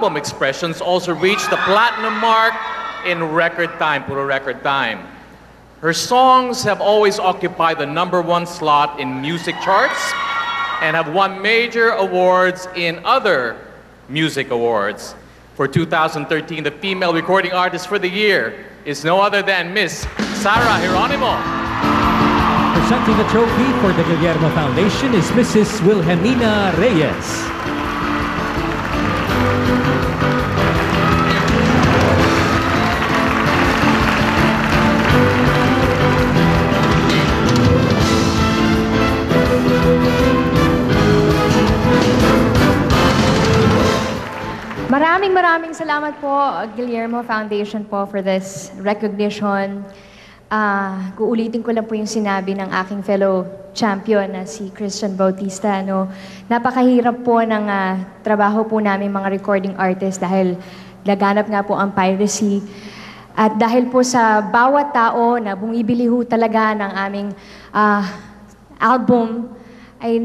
album Expressions also reached the platinum mark in record time, puro record time. Her songs have always occupied the #1 slot in music charts and have won major awards in other music awards. For 2013, the Female Recording Artist for the Year is no other than Miss Sarah Geronimo. Presenting the trophy for the Guillermo Foundation is Mrs. Wilhelmina Reyes. Maraming salamat po, Guillermo Foundation po, for this recognition. Uulitin ko lang po yung sinabi ng aking fellow champion na si Christian Bautista. Napakahirap po ng trabaho po namin mga recording artists dahil laganap nga po ang piracy. At dahil po sa bawat tao na bumibili ho talaga ng aming album, ay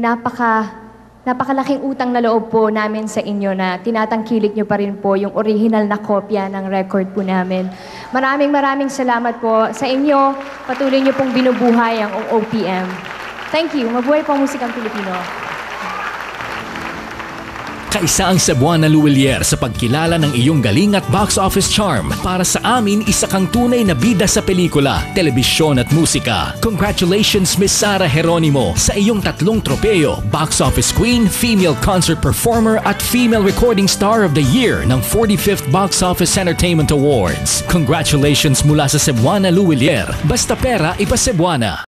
napakalaking utang na loob po namin sa inyo na tinatangkilik nyo pa rin po yung original na kopya ng record po namin. Maraming salamat po sa inyo. Patuloy nyo pong binubuhay ang OPM. Thank you. Mabuhay po ang musikang Pilipino. Kaisa ang Cebuana Luwilier sa pagkilala ng iyong galing at box office charm. Para sa amin, isa kang tunay na bida sa pelikula, telebisyon at musika. Congratulations, Miss Sarah Geronimo, sa iyong 3 tropeo, Box Office Queen, Female Concert Performer at Female Recording Star of the Year ng 45th Box Office Entertainment Awards. Congratulations mula sa Cebuana Luwilier. Basta pera, iba Cebuana.